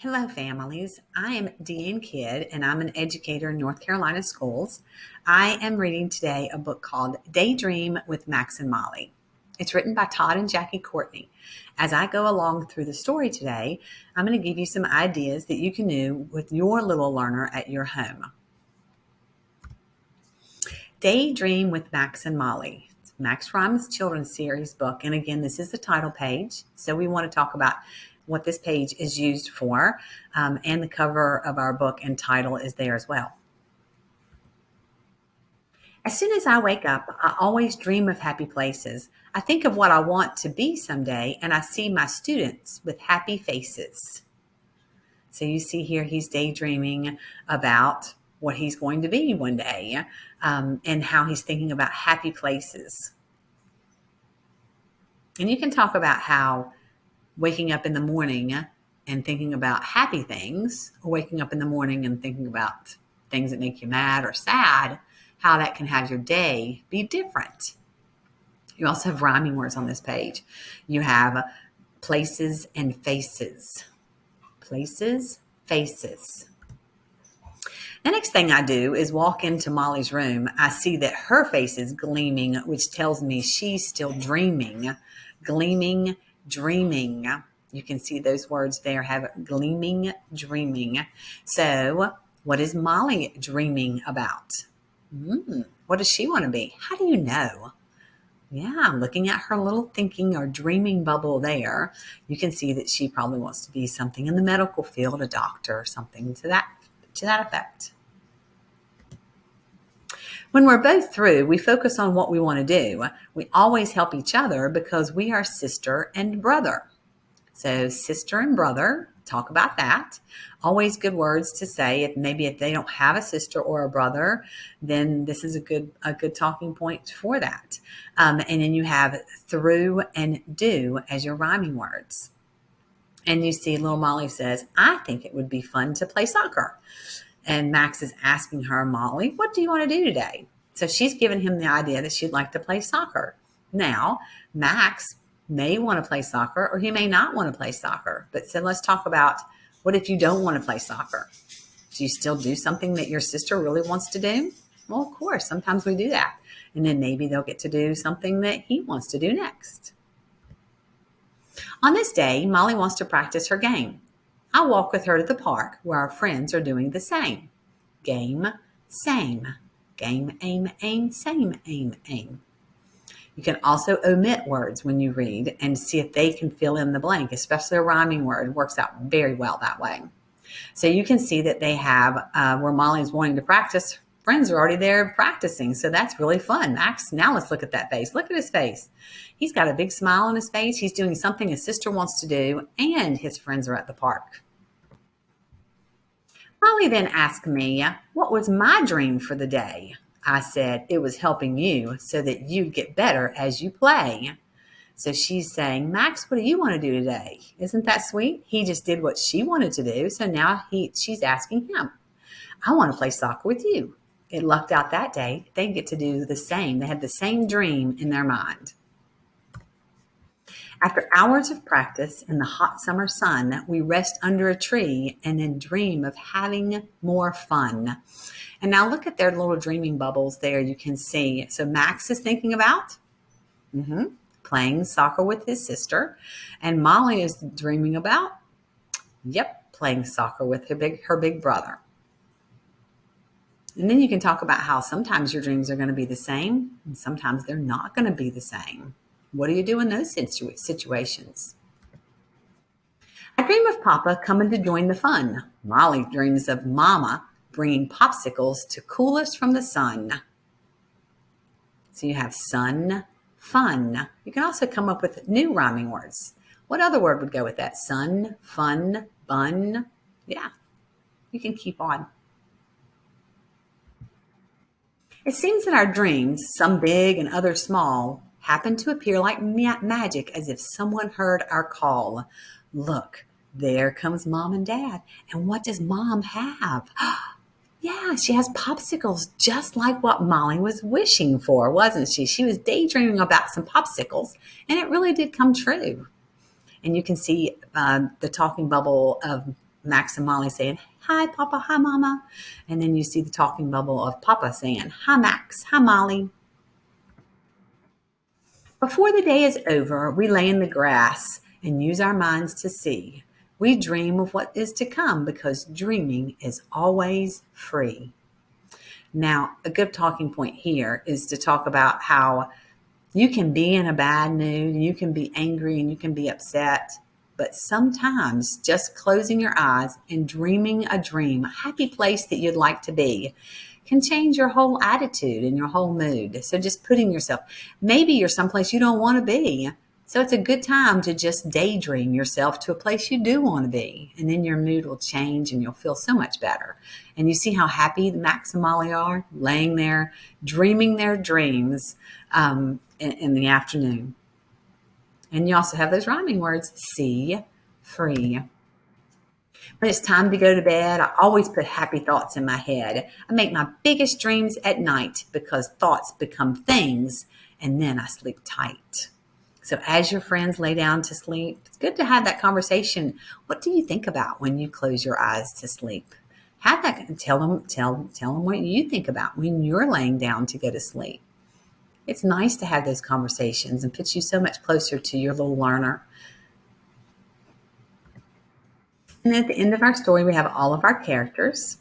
Hello, families. I am Deanne Kidd, and I'm an educator in North Carolina schools. I am reading today a book called Daydream with Max and Molly. It's written by Todd and Jackie Courtney. As I go along through the story today, I'm going to give you some ideas that you can do with your little learner at your home. Daydream with Max and Molly. It's Max Rhymes Children's Series book. And again, this is the title page. So we want to talk about what this page is used for. And the cover of our book and title is there as well. As soon as I wake up, I always dream of happy places. I think of what I want to be someday, and I see my students with happy faces. So you see here, he's daydreaming about what he's going to be one day, and how he's thinking about happy places. And you can talk about how waking up in the morning and thinking about happy things, or waking up in the morning and thinking about things that make you mad or sad, how that can have your day be different. You also have rhyming words on this page. You have places and faces. Places, faces. The next thing I do is walk into Molly's room. I see that her face is gleaming, which tells me she's still dreaming. Gleaming, dreaming. You can see those words there have gleaming, dreaming. So what is Molly dreaming about? What does she want to be? How do you know? Yeah, I'm looking at her little thinking or dreaming bubble there. You can see that she probably wants to be something in the medical field, a doctor or something to that effect. When we're both through, we focus on what we want to do. We always help each other because we are sister and brother. So sister and brother, talk about that. Always good words to say. If they don't have a sister or a brother, then this is a good talking point for that. And then you have through and do as your rhyming words. And you see little Molly says, I think it would be fun to play soccer. And Max is asking her, Molly, what do you want to do today? So she's given him the idea that she'd like to play soccer. Now, Max may want to play soccer or he may not want to play soccer. But so let's talk about, what if you don't want to play soccer? Do you still do something that your sister really wants to do? Well, of course, sometimes we do that. And then maybe they'll get to do something that he wants to do next. On this day, Molly wants to practice her game. I'll walk with her to the park where our friends are doing the same. Game, same. Game, aim, aim, same, aim, aim. You can also omit words when you read and see if they can fill in the blank, especially a rhyming word works out very well that way. So you can see that they have, where Molly's wanting to practice, friends are already there practicing. So that's really fun. Max, now let's look at that face. Look at his face. He's got a big smile on his face. He's doing something his sister wants to do, and his friends are at the park. Molly then asked me, what was my dream for the day? I said, it was helping you so that you'd get better as you play. So she's saying, Max, what do you want to do today? Isn't that sweet? He just did what she wanted to do. So now she's asking him, I want to play soccer with you. It lucked out that day. They get to do the same. They had the same dream in their mind. After hours of practice in the hot summer sun, we rest under a tree and then dream of having more fun. And now look at their little dreaming bubbles there. You can see. So Max is thinking about playing soccer with his sister. And Molly is dreaming about, playing soccer with her big brother. And then you can talk about how sometimes your dreams are going to be the same and sometimes they're not going to be the same. What do you do in those situations? I dream of Papa coming to join the fun. Molly dreams of Mama bringing popsicles to cool us from the sun. So you have sun, fun. You can also come up with new rhyming words. What other word would go with that? Sun, fun, bun. Yeah, you can keep on. It seems that our dreams, some big and others small, happen to appear like magic, as if someone heard our call. Look, there comes Mom and Dad. And what does Mom have? Yeah, she has popsicles, just like what Molly was wishing for, wasn't she? She was daydreaming about some popsicles, and it really did come true. And you can see the talking bubble of Max and Molly saying, "Hi, Papa. Hi, Mama." And then you see the talking bubble of Papa saying, "Hi, Max. Hi, Molly." Before the day is over, we lay in the grass and use our minds to see. We dream of what is to come because dreaming is always free. Now, a good talking point here is to talk about how you can be in a bad mood and you can be angry and you can be upset. But sometimes just closing your eyes and dreaming a dream, a happy place that you'd like to be, can change your whole attitude and your whole mood. So just putting yourself, maybe you're someplace you don't want to be. So it's a good time to just daydream yourself to a place you do want to be. And then your mood will change and you'll feel so much better. And you see how happy Max and Molly are laying there, dreaming their dreams in the afternoon. And you also have those rhyming words, see, free. When it's time to go to bed, I always put happy thoughts in my head. I make my biggest dreams at night because thoughts become things and then I sleep tight. So as your friends lay down to sleep, it's good to have that conversation. What do you think about when you close your eyes to sleep? Have that, tell them what you think about when you're laying down to go to sleep. It's nice to have those conversations and puts you so much closer to your little learner. And at the end of our story, we have all of our characters.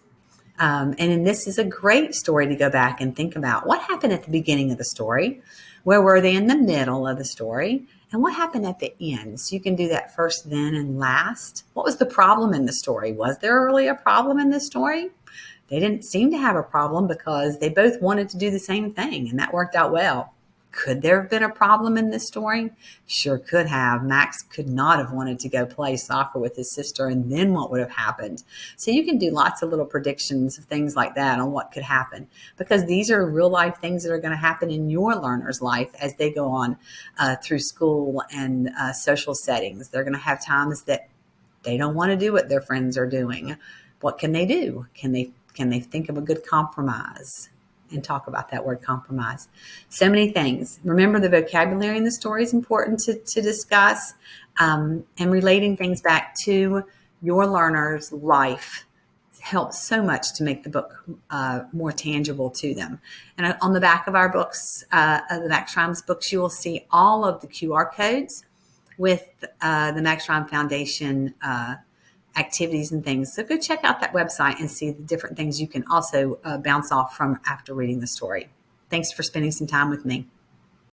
And this is a great story to go back and think about what happened at the beginning of the story. Where were they in the middle of the story? And what happened at the end? So you can do that first, then, and last. What was the problem in the story? Was there really a problem in the story? They didn't seem to have a problem because they both wanted to do the same thing, and that worked out well. Could there have been a problem in this story? Sure could have. Max could not have wanted to go play soccer with his sister, and then what would have happened? So you can do lots of little predictions of things like that on what could happen, because these are real life things that are going to happen in your learner's life as they go on through school and social settings. They're going to have times that they don't want to do what their friends are doing. What can they do? Can they think of a good compromise? And talk about that word compromise. So many things. Remember, the vocabulary in the story is important to discuss, and relating things back to your learner's life helps so much to make the book more tangible to them. And on the back of our books, the Max Rhymes books, you will see all of the QR codes with the Max Rhyme Foundation activities and things. So go check out that website and see the different things you can also bounce off from after reading the story. Thanks for spending some time with me.